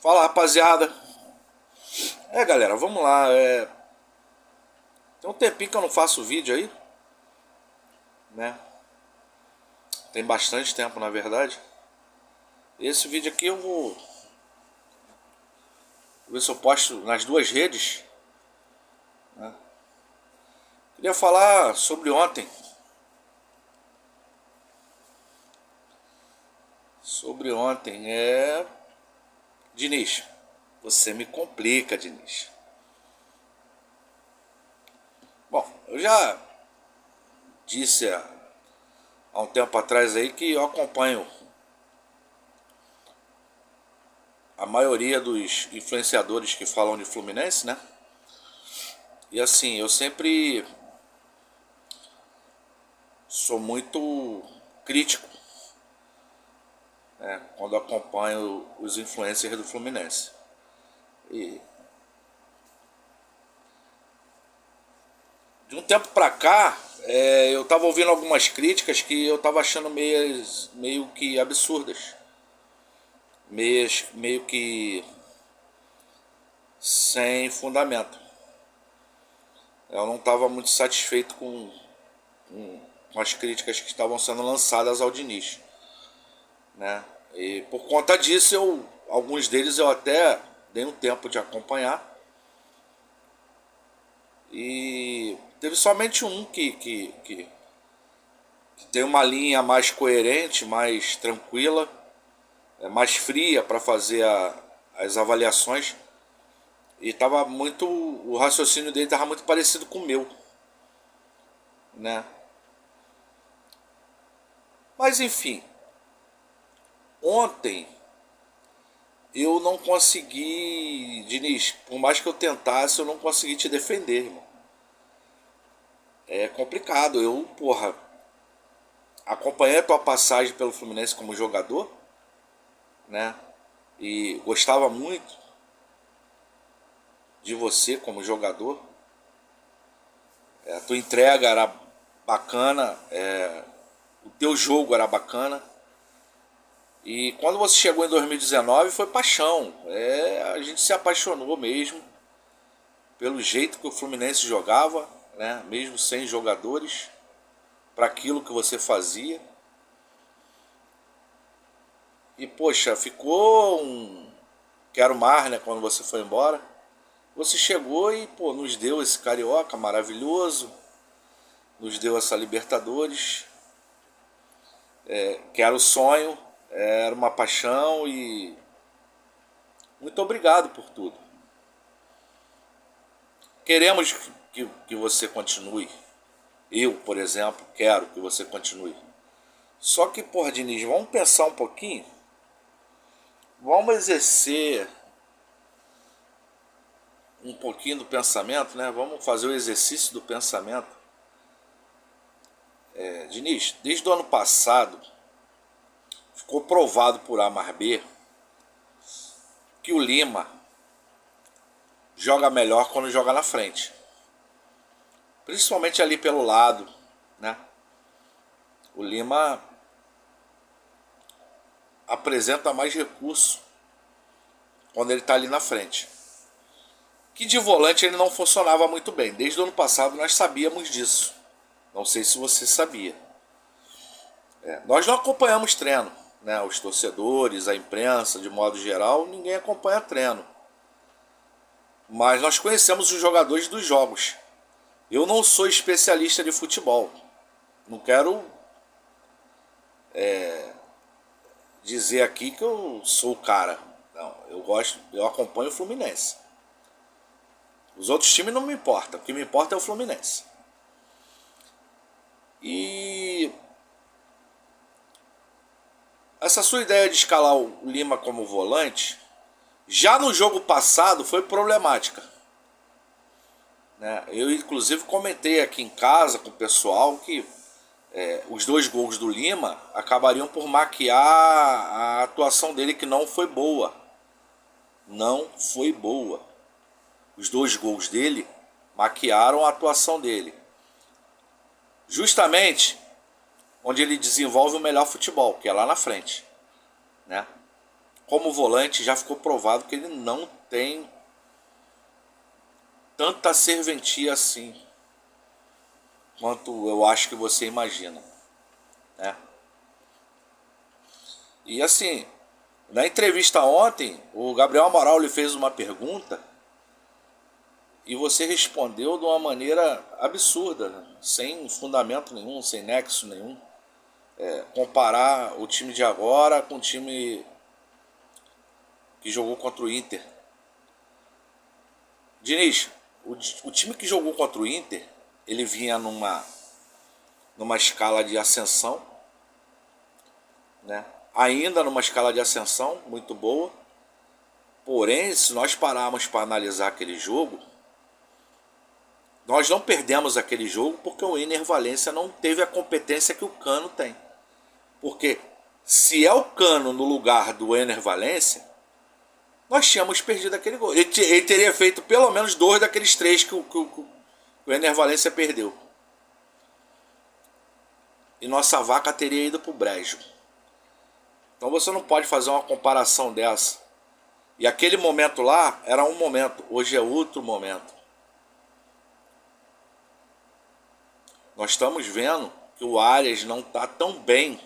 Fala, rapaziada. Galera, vamos lá. Tem um tempinho que eu não faço vídeo aí, né? Tem bastante tempo, na verdade. Esse vídeo aqui eu vou ver se eu posto nas duas redes, né? Queria falar sobre ontem. Diniz, você me complica, Diniz. Bom, eu já disse há um tempo atrás aí que eu acompanho a maioria dos influenciadores que falam de Fluminense, né? E assim, eu sempre sou muito crítico, né, quando acompanho os influencers do Fluminense. E de um tempo pra cá, eu tava ouvindo algumas críticas que eu tava achando meio que absurdas. Meio que sem fundamento. Eu não estava muito satisfeito com as críticas que estavam sendo lançadas ao Diniz, né? E por conta disso, alguns deles eu até dei um tempo de acompanhar. E teve somente um que tem uma linha mais coerente, mais tranquila, mais fria para fazer as avaliações. E tava muito. O raciocínio dele estava muito parecido com o meu, né? Mas enfim, ontem eu não consegui, Diniz, por mais que eu tentasse, eu não consegui te defender, irmão. É complicado. Porra, acompanhei a tua passagem pelo Fluminense como jogador, né? E gostava muito de você como jogador. A tua entrega era bacana, o teu jogo era bacana. E quando você chegou em 2019 foi paixão. A gente se apaixonou mesmo pelo jeito que o Fluminense jogava, né? Mesmo sem jogadores, para aquilo que você fazia. E poxa, ficou um quero mais, né, quando você foi embora. Você chegou e pô, nos deu esse carioca maravilhoso, nos deu essa Libertadores, que era o sonho, era uma paixão e muito obrigado por tudo. Queremos que você continue. Eu, por exemplo, quero que você continue. Só que, porra, Diniz, vamos pensar um pouquinho. Vamos exercer um pouquinho do pensamento, né? Vamos fazer o exercício do pensamento. Diniz, desde o ano passado, ficou provado por A mais B que o Lima joga melhor quando joga na frente. Principalmente ali pelo lado, né? O Lima apresenta mais recurso quando ele está ali na frente. Que de volante ele não funcionava muito bem. Desde o ano passado nós sabíamos disso. Não sei se você sabia. Nós não acompanhamos treino, né? Os torcedores, a imprensa, de modo geral, ninguém acompanha treino. Mas nós conhecemos os jogadores dos jogos. Eu não sou especialista de futebol. Não quero dizer aqui que eu sou o cara. Não, eu acompanho o Fluminense. Os outros times não me importam. O que me importa é o Fluminense. E essa sua ideia de escalar o Lima como volante, já no jogo passado foi problemática, né? Eu inclusive comentei aqui em casa com o pessoal que os dois gols do Lima acabariam por maquiar a atuação dele, que não foi boa. Não foi boa. Os dois gols dele maquiaram a atuação dele. Justamente onde ele desenvolve o melhor futebol, que é lá na frente, né? como volante, já ficou provado que ele não tem tanta serventia assim quanto eu acho que você imagina, né? E assim, na entrevista ontem, o Gabriel Amaral lhe fez uma pergunta e você respondeu de uma maneira absurda, né? Sem fundamento nenhum, sem nexo nenhum. Comparar o time de agora com o time que jogou contra o Inter. Diniz, o time que jogou contra o Inter, ele vinha numa escala de ascensão, né? Ainda numa escala de ascensão muito boa. Porém, se nós pararmos para analisar aquele jogo, nós não perdemos aquele jogo porque o Ener Valencia não teve a competência que o Cano tem. Porque se é o Cano no lugar do Ener Valencia, nós tínhamos perdido aquele gol. Ele teria feito pelo menos 2 daqueles 3 que o Ener Valencia perdeu. E nossa vaca teria ido pro brejo. Então você não pode fazer uma comparação dessa. E aquele momento lá era um momento, hoje é outro momento. Nós estamos vendo que o Arias não está tão bem.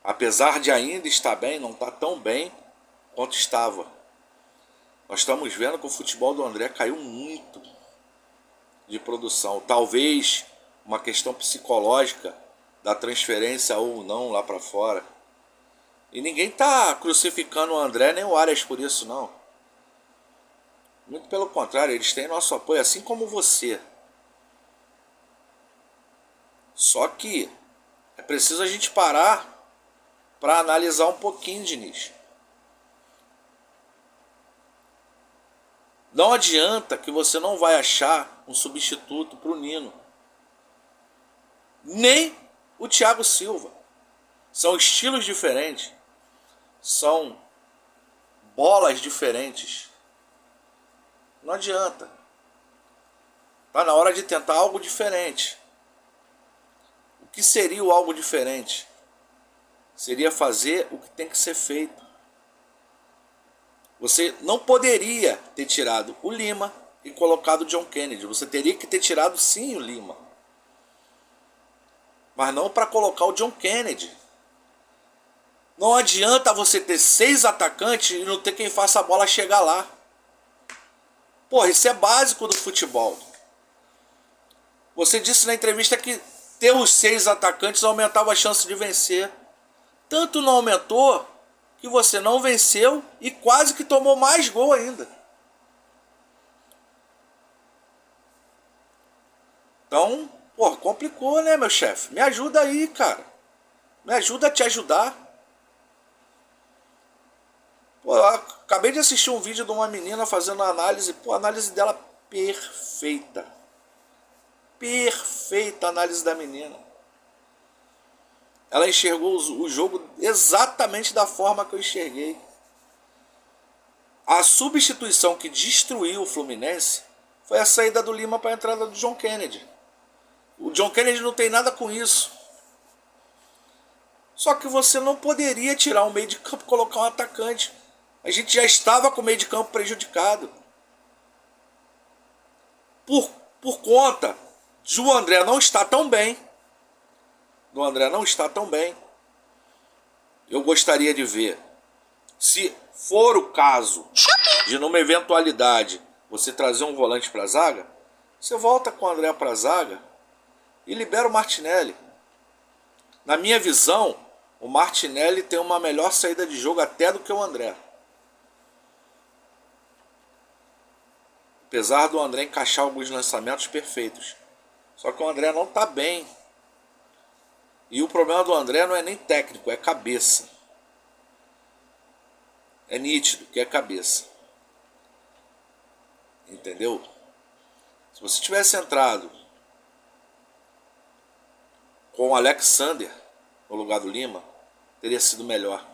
Apesar de ainda estar bem, não está tão bem quanto estava. Nós estamos vendo que o futebol do André caiu muito de produção. Talvez uma questão psicológica da transferência ou não lá para fora. E ninguém está crucificando o André nem o Arias por isso, não. Muito pelo contrário, eles têm nosso apoio, assim como você. Só que é preciso a gente parar para analisar um pouquinho, Diniz. Não adianta que você não vai achar um substituto para o Nino. Nem o Thiago Silva. São estilos diferentes. São bolas diferentes. Não adianta. Está na hora de tentar algo diferente. O que seria o algo diferente? Seria fazer o que tem que ser feito. Você não poderia ter tirado o Lima e colocado o John Kennedy. Você teria que ter tirado sim o Lima. Mas não para colocar o John Kennedy. Não adianta você ter 6 atacantes e não ter quem faça a bola chegar lá. Porra, isso é básico do futebol. Você disse na entrevista que ter os 6 atacantes aumentava a chance de vencer. Tanto não aumentou que você não venceu e quase que tomou mais gol ainda. Então, pô, complicou, né, meu chefe? Me ajuda aí, cara. Me ajuda a te ajudar. Pô, eu acabei de assistir um vídeo de uma menina fazendo análise. Pô, a análise dela perfeita. Perfeita a análise da menina. Ela enxergou o jogo exatamente da forma que eu enxerguei. A substituição que destruiu o Fluminense foi a saída do Lima para a entrada do John Kennedy. O John Kennedy não tem nada com isso. Só que você não poderia tirar um meio de campo e colocar um atacante. A gente já estava com o meio de campo prejudicado. Por conta de o André não estar tão bem. Do André não está tão bem. Eu gostaria de ver, se for o caso de numa eventualidade você trazer um volante para a zaga, você volta com o André para a zaga e libera o Martinelli. Na minha visão, o Martinelli tem uma melhor saída de jogo até do que o André. Apesar do André encaixar alguns lançamentos perfeitos. Só que o André não está bem. E o problema do André não é nem técnico, é cabeça. É nítido que é cabeça. Entendeu? Se você tivesse entrado com o Alexander no lugar do Lima, teria sido melhor.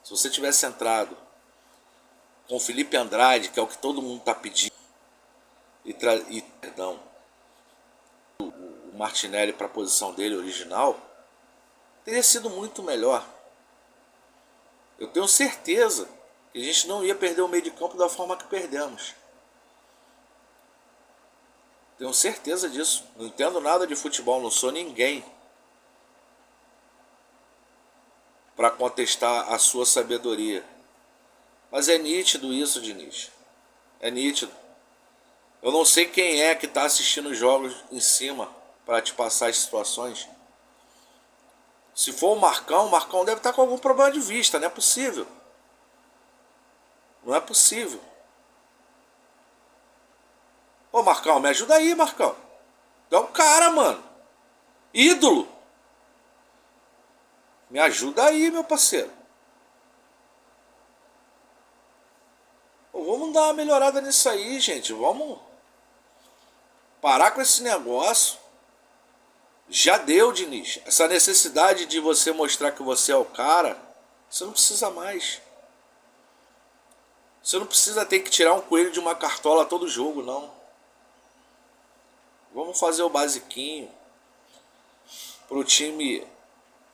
Se você tivesse entrado com o Felipe Andrade, que é o que todo mundo está pedindo, perdão, o Martinelli para a posição dele original, teria sido muito melhor. Eu tenho certeza que a gente não ia perder o meio de campo da forma que perdemos. Tenho certeza disso. Não entendo nada de futebol, não sou ninguém para contestar a sua sabedoria. Mas é nítido isso, Diniz. É nítido. Eu não sei quem é que está assistindo os jogos em cima para te passar as situações. Se for o Marcão deve estar com algum problema de vista. Não é possível. Não é possível. Ô Marcão, me ajuda aí, Marcão. Tu é o cara, mano. Ídolo. Me ajuda aí, meu parceiro. Pô, vamos dar uma melhorada nisso aí, gente. Vamos parar com esse negócio. Já deu, Diniz. Essa necessidade de você mostrar que você é o cara, você não precisa mais. Você não precisa ter que tirar um coelho de uma cartola todo jogo, não. Vamos fazer o basiquinho para o time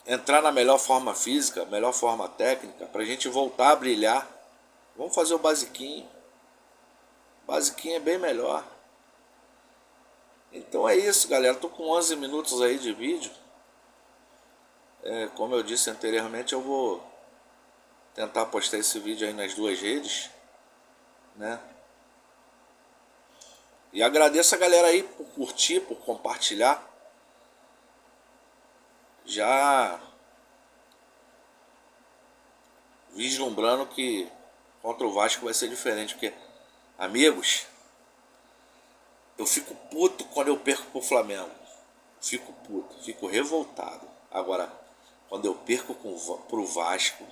entrar na melhor forma física, melhor forma técnica, para a gente voltar a brilhar. Vamos fazer o basiquinho. O basiquinho é bem melhor. Então é isso, galera. Tô com 11 minutos aí de vídeo. Como eu disse anteriormente, eu vou tentar postar esse vídeo aí nas duas redes, né? E agradeço a galera aí por curtir, por compartilhar. Já vislumbrando que contra o Vasco vai ser diferente, porque, amigos, eu fico puto quando eu perco pro Flamengo. Fico puto, fico revoltado. Agora, quando eu perco pro Vasco,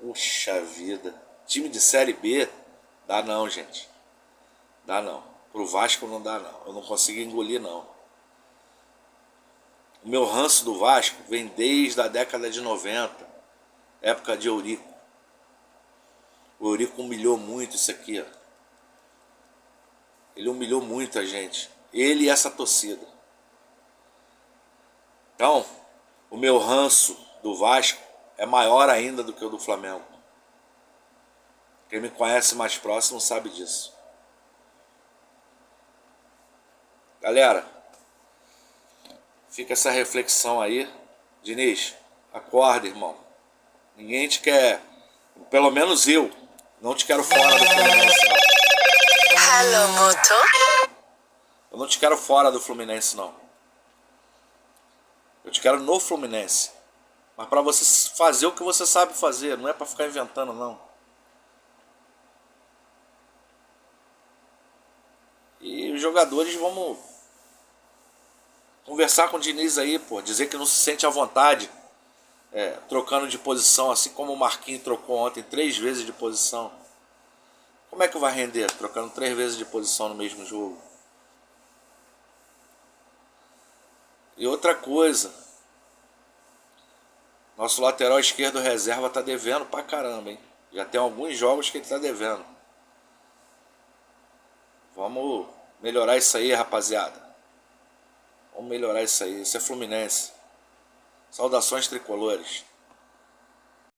puxa vida, time de Série B, dá não, gente. Dá não. Pro Vasco não dá não. Eu não consigo engolir não. O meu ranço do Vasco vem desde a década de 90, época de Eurico. O Eurico humilhou muito isso aqui, ó. Ele humilhou muito a gente. Ele e essa torcida. Então, o meu ranço do Vasco é maior ainda do que o do Flamengo. Quem me conhece mais próximo sabe disso. Galera, fica essa reflexão aí. Diniz, acorda, irmão. Ninguém te quer, pelo menos eu, não te quero fora do Fluminense, não. Hello, moto. Eu não te quero fora do Fluminense, não. Eu te quero no Fluminense. Mas para você fazer o que você sabe fazer, não é para ficar inventando, não. E os jogadores, vamos conversar com o Diniz aí, pô. Dizer que não se sente à vontade, trocando de posição, assim como o Marquinhos trocou ontem 3 vezes de posição. Como é que vai render trocando 3 vezes de posição no mesmo jogo? E outra coisa, nosso lateral esquerdo reserva tá devendo pra caramba, hein? Já tem alguns jogos que ele tá devendo. Vamos melhorar isso aí, rapaziada. Vamos melhorar isso aí. Isso é Fluminense. Saudações tricolores.